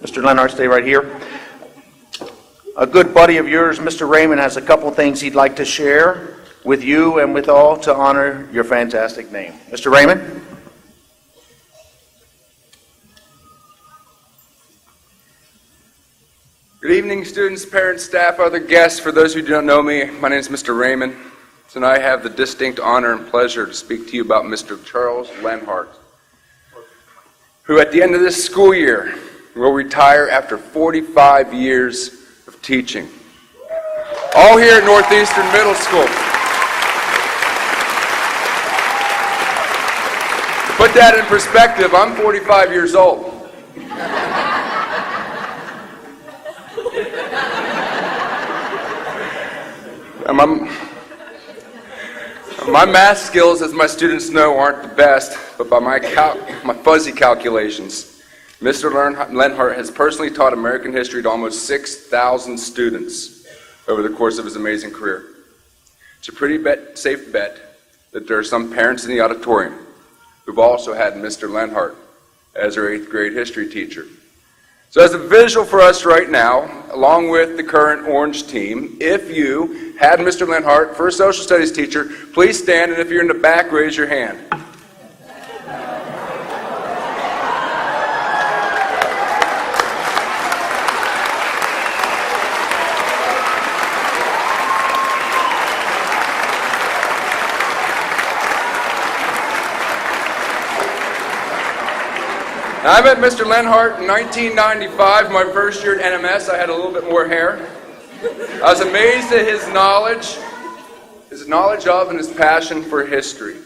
Mr. Lenhart, stay right here. A good buddy of yours, Mr. Raymond, has a couple things he'd like to share with you and with all to honor your fantastic name. Mr. Raymond? Good evening, students, parents, staff, other guests. For those who do not know me, my name is Mr. Raymond. Tonight I have the distinct honor and pleasure to speak to you about Mr. Charles Lenhart, who at the end of this school year will retire after 45 years of teaching. All here at Northeastern Middle School. To put that in perspective, I'm 45 years old. My math skills, as my students know, aren't the best, but by my fuzzy calculations, Mr. Lenhart has personally taught American history to almost 6,000 students over the course of his amazing career. It's a pretty safe bet that there are some parents in the auditorium who've also had Mr. Lenhart as their 8th grade history teacher. So as a visual for us right now, along with the current Orange team, if you had Mr. Lenhart for a social studies teacher, please stand, and if you're in the back, raise your hand. I met Mr. Lenhart in 1995, my first year at NMS. I had a little bit more hair. I was amazed at his knowledge of and his passion for history.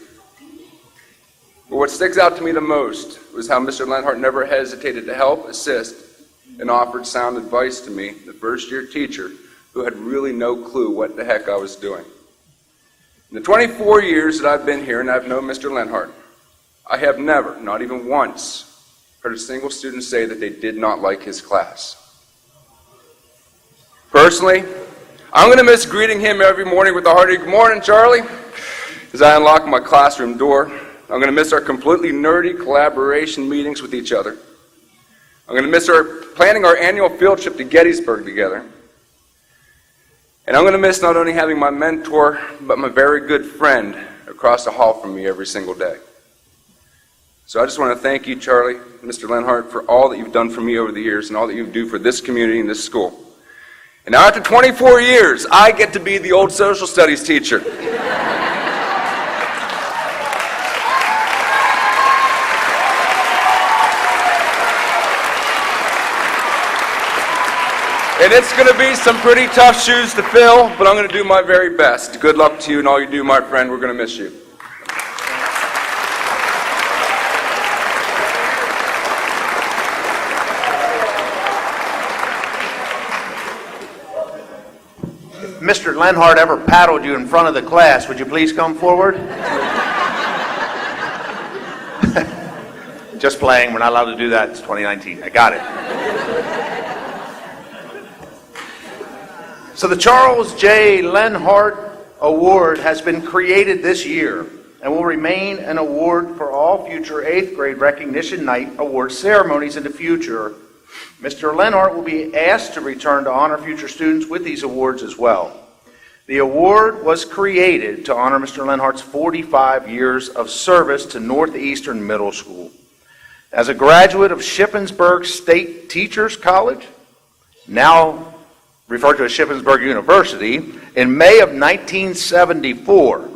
But what sticks out to me the most was how Mr. Lenhart never hesitated to help, assist, and offered sound advice to me, the first year teacher, who had really no clue what the heck I was doing. In the 24 years that I've been here and I've known Mr. Lenhart, I have never, not even once, heard a single student say that they did not like his class. Personally, I'm going to miss greeting him every morning with a hearty "Good morning, Charlie," as I unlock my classroom door. I'm going to miss our completely nerdy collaboration meetings with each other. I'm going to miss planning our annual field trip to Gettysburg together. And I'm going to miss not only having my mentor, but my very good friend across the hall from me every single day. So I just want to thank you, Charlie, Mr. Lenhart, for all that you've done for me over the years and all that you do for this community and this school. And now after 24 years, I get to be the old social studies teacher. And it's going to be some pretty tough shoes to fill, but I'm going to do my very best. Good luck to you and all you do, my friend. We're going to miss you. Mr. Lenhart ever paddled you in front of the class, would you please come forward? Just playing. We're not allowed to do that. It's 2019. I got it. So the Charles J. Lenhart Award has been created this year and will remain an award for all future 8th grade recognition night award ceremonies in the future. Mr. Lenhart will be asked to return to honor future students with these awards as well. The award was created to honor Mr. Lenhart's 45 years of service to Northeastern Middle School. As a graduate of Shippensburg State Teachers College, now referred to as Shippensburg University, in May of 1974,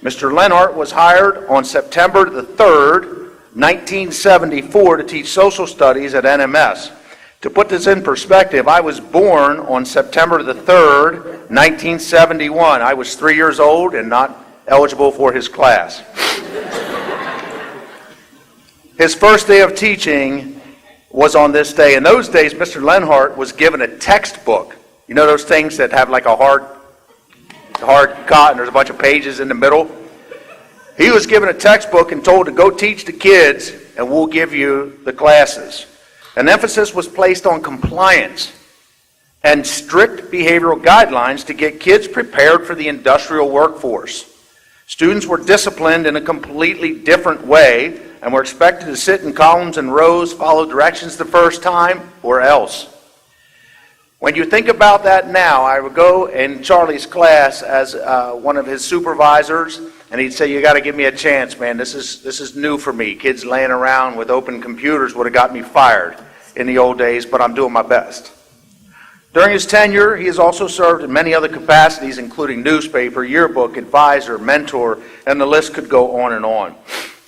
Mr. Lenhart was hired on September the 3rd, 1974 to teach social studies at NMS. To put this in perspective, I was born on September the 3rd, 1971. I was 3 years old and not eligible for his class. His first day of teaching was on this day. In those days, Mr. Lenhart was given a textbook. You know those things that have like a hard cut and there's a bunch of pages in the middle? He was given a textbook and told to go teach the kids and we'll give you the classes. An emphasis was placed on compliance and strict behavioral guidelines to get kids prepared for the industrial workforce. Students were disciplined in a completely different way and we're expected to sit in columns and rows, follow directions the first time, or else. When you think about that now, I would go in Charlie's class as one of his supervisors, and he'd say, "You got to give me a chance, man. This is new for me. Kids laying around with open computers would have got me fired in the old days, but I'm doing my best." During his tenure, he has also served in many other capacities, including newspaper, yearbook, advisor, mentor, and the list could go on and on.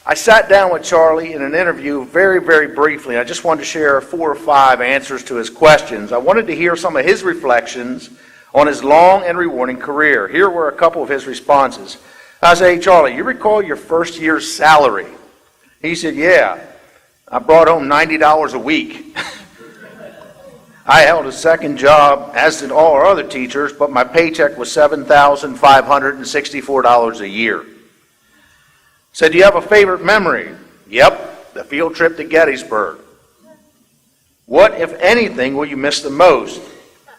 I sat down with Charlie in an interview very, very briefly. I just wanted to share 4 or 5 answers to his questions. I wanted to hear some of his reflections on his long and rewarding career. Here were a couple of his responses. I said, "Hey, Charlie, you recall your first year's salary?" He said, "Yeah, I brought home $90 a week." I held a second job, as did all our other teachers, but my paycheck was $7,564 a year. Said, "Do you have a favorite memory?" "Yep, the field trip to Gettysburg." "What, if anything, will you miss the most?"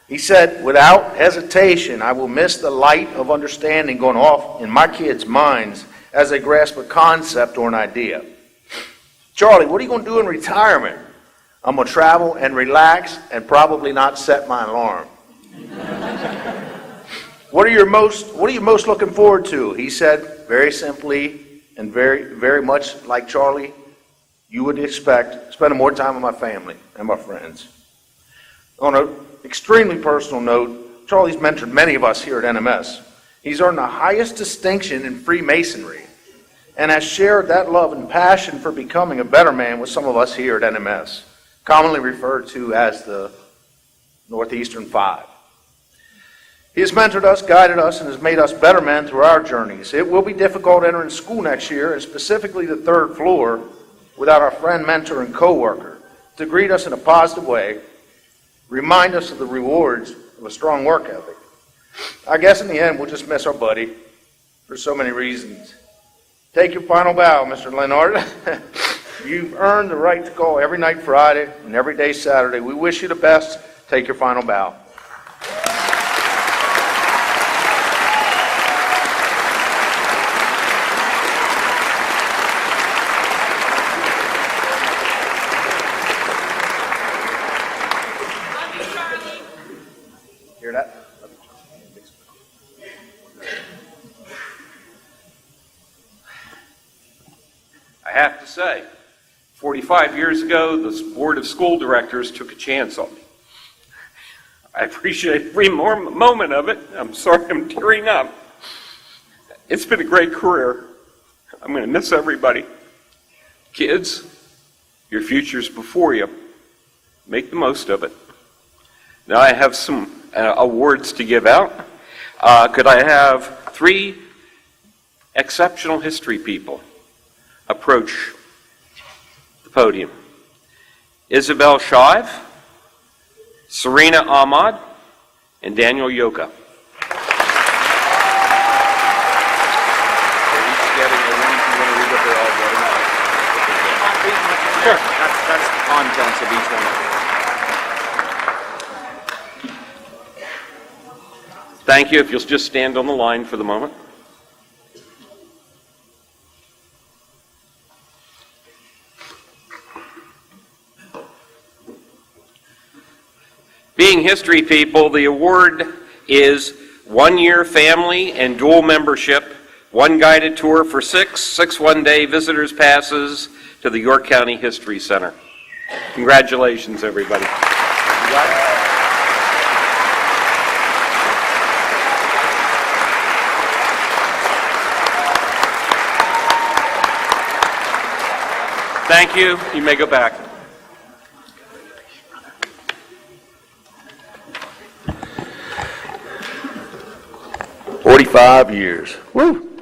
He said, "Without hesitation, I will miss the light of understanding going off in my kids' minds as they grasp a concept or an idea." "Charlie, what are you going to do in retirement?" "I'm going to travel and relax and probably not set my alarm." What are you most looking forward to?" He said, very simply, and very, very much like Charlie, you would expect, spending more time with my family and my friends. On an extremely personal note, Charlie's mentored many of us here at NMS. He's earned the highest distinction in Freemasonry and has shared that love and passion for becoming a better man with some of us here at NMS, commonly referred to as the Northeastern Five. He has mentored us, guided us, and has made us better men through our journeys. It will be difficult entering school next year, and specifically the 3rd floor, without our friend, mentor, and co-worker to greet us in a positive way, remind us of the rewards of a strong work ethic. I guess in the end, we'll just miss our buddy for so many reasons. Take your final bow, Mr. Lenhart. You've earned the right to call every night Friday and every day Saturday. We wish you the best. Take your final bow. Hear that? I have to say, 45 years ago, the Board of School Directors took a chance on me. I appreciate every moment of it. I'm sorry I'm tearing up. It's been a great career. I'm going to miss everybody. Kids, your future's before you. Make the most of it. Now I have some awards to give out. Could I have 3 exceptional history people approach the podium? Isabel Shive, Serena Ahmad, and Daniel Yoka. They're each getting a one. You want to read what they're all getting? Sure. That's the contents of each one of them. Thank you. If you'll just stand on the line for the moment. Being history people, the award is 1-year family and dual membership, 1 guided tour for 6 one-day visitors passes to the York County History Center. Congratulations, everybody. Thank you. You may go back. "45 years. Woo!